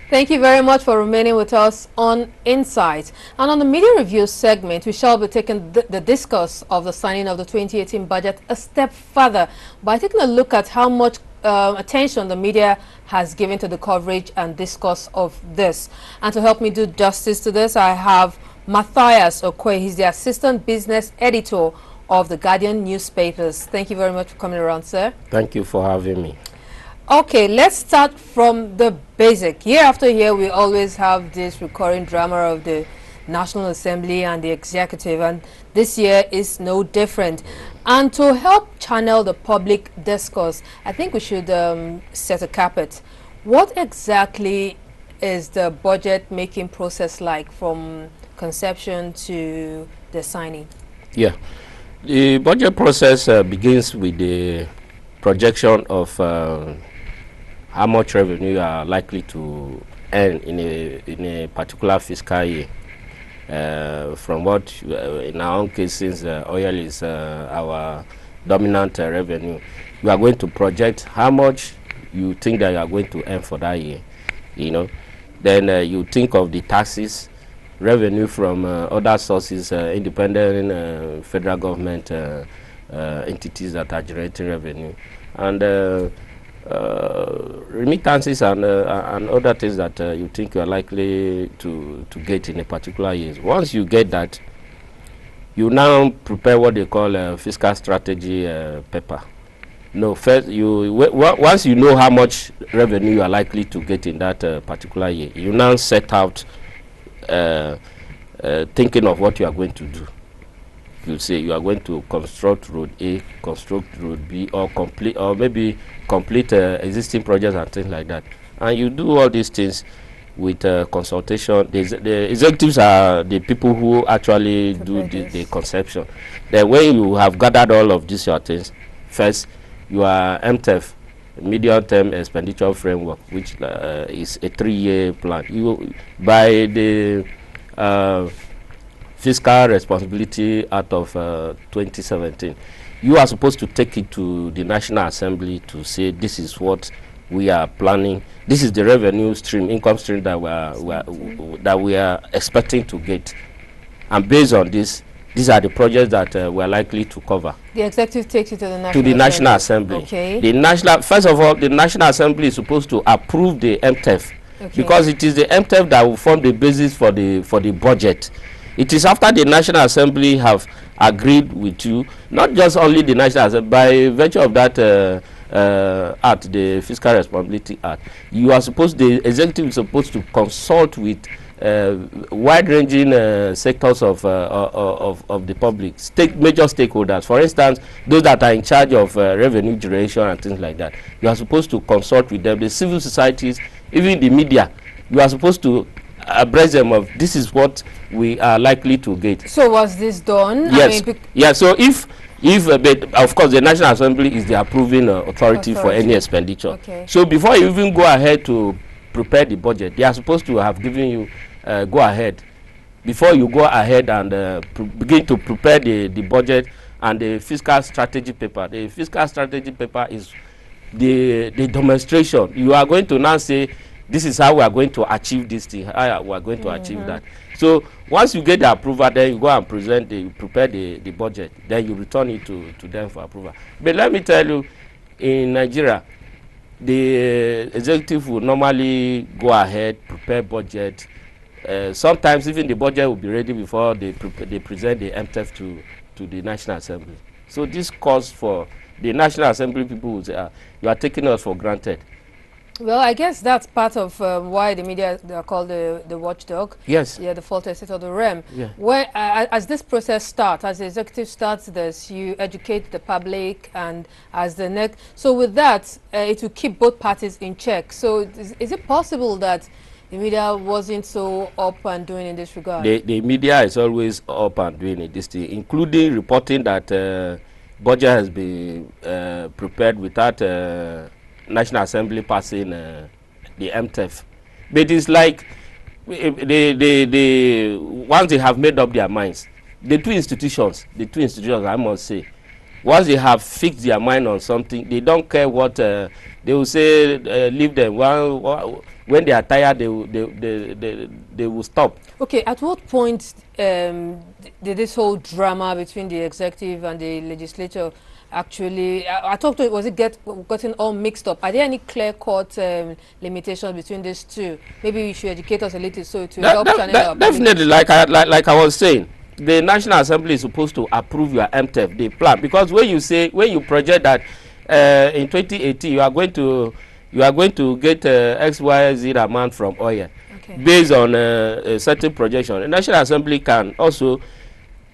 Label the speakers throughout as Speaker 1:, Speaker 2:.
Speaker 1: Thank you very much for remaining with us on Insight. And on the media review segment, we shall be taking the discourse of the signing of the 2018 budget a step further by taking a look at how much attention the media has given to the coverage and discourse of this. And to help me do justice to this, I have Matthias Okwe. He's the assistant business editor of the Guardian newspapers. Thank you very much for coming around, sir.
Speaker 2: Thank you for having me.
Speaker 1: Okay, let's start from the basic. Year after year, we always have this recurring drama of the National Assembly and the executive, and this year is no different. And to help channel the public discourse, I think we should set a carpet. What exactly is the budget making process like from conception to the signing?
Speaker 2: Yeah, the budget process begins with the projection of how much revenue you are likely to earn in a particular fiscal year. From what, in our own case, since oil is our dominant revenue, you are going to project how much you think that you are going to earn for that year. You know, then you think of the taxes, revenue from other sources, independent federal government entities that are generating revenue, and remittances and other things that you think you are likely to get in a particular year. Once you get that, you now prepare what they call a fiscal strategy paper. No, first once you know how much revenue you are likely to get in that particular year, you now set out thinking of what you are going to do. You say you are going to construct road A, construct road B, or complete, or maybe complete existing projects and things like that. And you do all these things with consultation. The executives are the people who actually do the conception. Then when you have gathered all of these things, first your MTF, medium-term expenditure framework, which is a 3-year plan. You by the Fiscal Responsibility Act of 2017, you are supposed to take it to the National Assembly to say this is what we are planning. This is the revenue stream, income stream that we are expecting to get, and based on this, these are the projects that we are likely to cover.
Speaker 1: The executive takes it to the
Speaker 2: National Assembly.
Speaker 1: Okay.
Speaker 2: First of all, the National Assembly is supposed to approve the MTF, because it is the MTF that will form the basis for the budget. It is after the National Assembly have agreed with you, not just only the National Assembly, by virtue of that Act, the Fiscal Responsibility Act, the executive is supposed to consult with wide-ranging sectors of the public, major stakeholders. For instance, those that are in charge of revenue generation and things like that. You are supposed to consult with them, the civil societies, even the media. You are supposed to abreast them of this is what we are likely to get.
Speaker 1: So was this done?
Speaker 2: Yes. Yeah. So if but of course the National Assembly is the approving authority for any expenditure.
Speaker 1: Okay.
Speaker 2: So before you even go ahead to prepare the budget, they are supposed to have given you go ahead. Before you go ahead and begin to prepare the budget and the fiscal strategy paper. The fiscal strategy paper is the demonstration. You are going to now say, this is how we are going to achieve this thing, how we are going to achieve that. So once you get the approval, then you go and prepare the budget, then you return it to them for approval. But let me tell you, in Nigeria, the executive will normally go ahead, prepare budget. Sometimes even the budget will be ready before they present the MTF to the National Assembly. So this calls for the National Assembly people who say, you are taking us for granted.
Speaker 1: Well, I guess that's part of why the media are called the watchdog.
Speaker 2: Yes.
Speaker 1: Yeah, the fault state of the realm.
Speaker 2: Yeah.
Speaker 1: Where, as this process starts, as the executive starts this, you educate the public, and as the next. So with that, it will keep both parties in check. So is it possible that the media wasn't so up and doing in this regard?
Speaker 2: The media is always up and doing in this thing, including reporting that budget has been prepared without National Assembly passing the MTF. But it's like once they have made up their minds, the two institutions, I must say, once they have fixed their mind on something, they don't care what they will say, leave them. when they are tired, they will stop.
Speaker 1: Okay, at what point did this whole drama between the executive and the legislature actually, I talked to, was it gotten all mixed up? Are there any clear-cut limitations between these two? Maybe you should educate us a little so to help channel our
Speaker 2: definitely, like I was saying, the National Assembly is supposed to approve your MTEF, the plan, because when you project that in 2018 you are going to get XYZ amount from oil, okay, based on a certain projection. The National Assembly can also,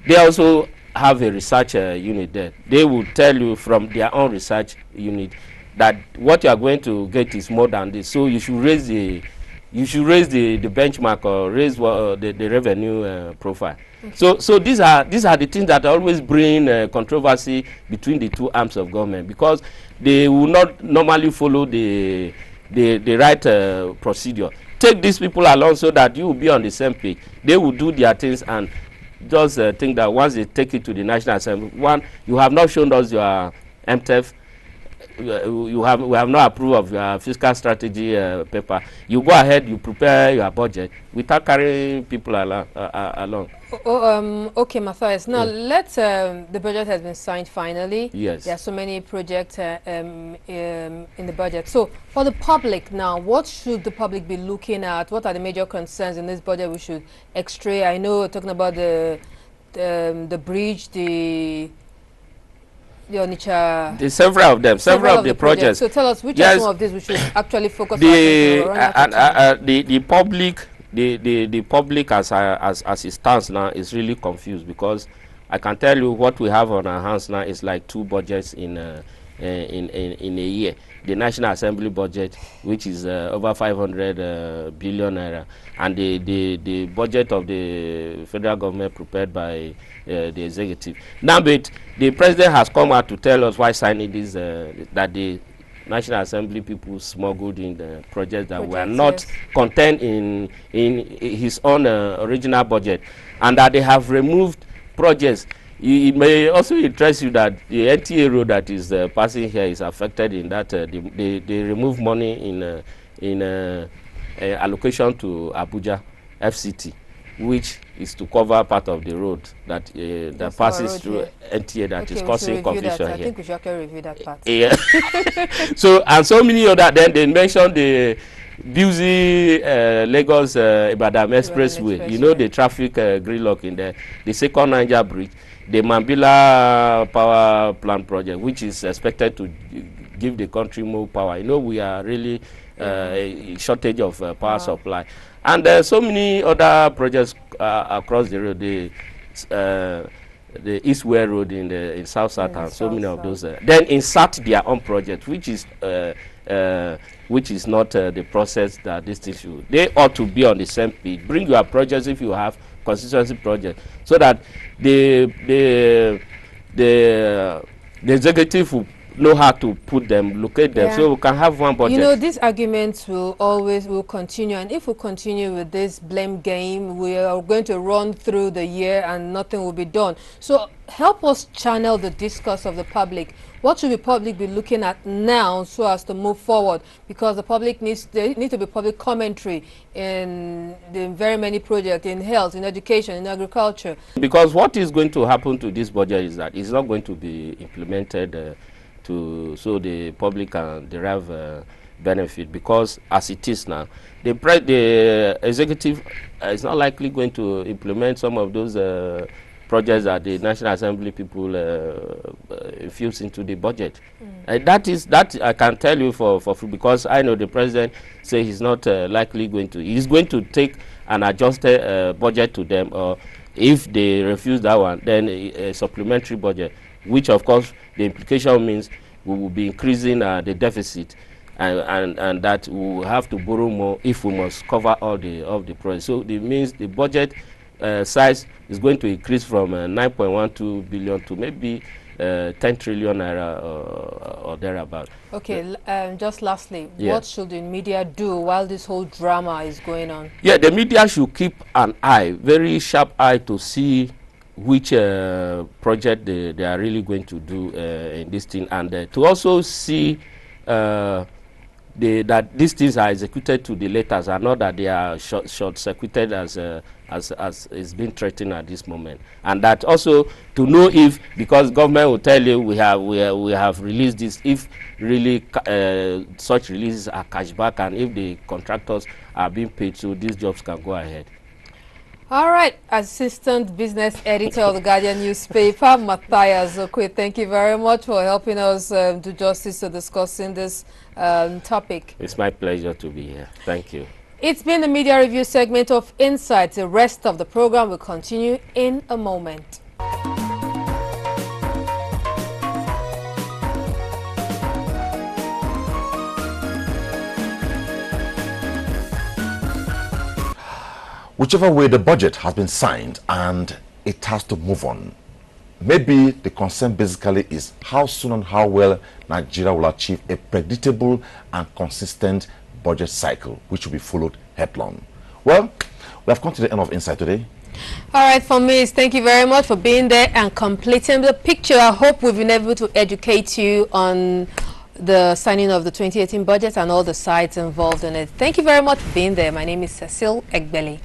Speaker 2: they also have a research unit there. They will tell you from their own research unit that what you are going to get is more than this. So you should raise the benchmark or raise the revenue profile. Okay. So these are the things that always bring controversy between the two arms of government, because they will not normally follow the right procedure. Take these people along so that you will be on the same page. They will do their things and just think that once they take it to the National Assembly, one, you have not shown us your MTEF, we have not approved of your fiscal strategy paper. You go ahead, you prepare your budget without carrying people along.
Speaker 1: Okay, Matthias. Now, let's. The budget has been signed finally.
Speaker 2: Yes.
Speaker 1: There are so many projects in the budget. So, for the public now, what should the public be looking at? What are the major concerns in this budget we should extray? I know we're talking about the bridge, the Onitsha.
Speaker 2: There's several of them, several of the projects.
Speaker 1: So tell us which are some of these we should actually focus on.
Speaker 2: The public as it stands now is really confused, because I can tell you what we have on our hands now is like two budgets in a year. The National Assembly budget, which is over 500 billion naira, and the budget of the federal government prepared by the executive. Now, but the president has come out to tell us why signing this, that the National Assembly people smuggled in the projects that were not contained in his own original budget, and that they have removed projects. It may also interest you that the NTA road that is passing here is affected in that they remove money in allocation to Abuja FCT, which is to cover part of the road that passes through NTA that is causing confusion here.
Speaker 1: I think we should actually review that part.
Speaker 2: Yeah. So, and so many other, then they mentioned the busy Lagos Ibadan Expressway, you know, the traffic gridlock in there, the second Niger bridge, the Mambila power plant project, which is expected to give the country more power. You know, we are really a shortage of power supply. And so many other projects across the road, the East West Road in South South, and so many of those. Then insert their own project, which is not the process that this thing should. They ought to be on the same page. Bring your projects if you have constituency project, so that the executive will know how to put them, locate them, so we can have one budget.
Speaker 1: You know, these arguments will continue, and if we continue with this blame game, we are going to run through the year and nothing will be done. So help us channel the discourse of the public. What should the public be looking at now so as to move forward? Because the public there needs to be public commentary in the very many projects in health, in education, in agriculture.
Speaker 2: Because what is going to happen to this budget is that it's not going to be implemented so the public can derive benefit, because as it is now, the executive is not likely going to implement some of those projects that the National Assembly people infuse into the budget. That I can tell you for free, because I know the president say he's not likely going to. He's going to take an adjusted budget to them, or if they refuse that one, then a supplementary budget, which of course the implication means we will be increasing the deficit, and that we will have to borrow more if we must cover all the projects. So it means the budget size is going to increase from 9.12 billion to maybe 10 trillion naira or thereabout.
Speaker 1: Okay, just lastly, what should the media do while this whole drama is going on? Yeah,
Speaker 2: the media should keep an eye, very sharp eye, to see which project they are really going to do in this thing, and to also see that these things are executed to the letters, and not that they are short-circuited as is being threatened at this moment. And that also to know if, because government will tell you we have released this, if really such releases are cashback, and if the contractors are being paid, so these jobs can go ahead.
Speaker 1: All right, Assistant Business Editor of the Guardian newspaper, Matthias Okwe, thank you very much for helping us do justice to discussing this topic.
Speaker 2: It's my pleasure to be here. Thank you.
Speaker 1: It's been the media review segment of Insights. The rest of the program will continue in a moment.
Speaker 3: Whichever way the budget has been signed and it has to move on, maybe the concern basically is how soon and how well Nigeria will achieve a predictable and consistent budget cycle, which will be followed headlong. Well, we have come to the end of Insight today.
Speaker 1: All right, for me, thank you very much for being there and completing the picture. I hope we've been able to educate you on the signing of the 2018 budget and all the sides involved in it. Thank you very much for being there. My name is Cecile Egbeli.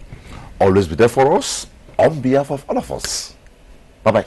Speaker 3: Always be there for us on behalf of all of us. Bye-bye.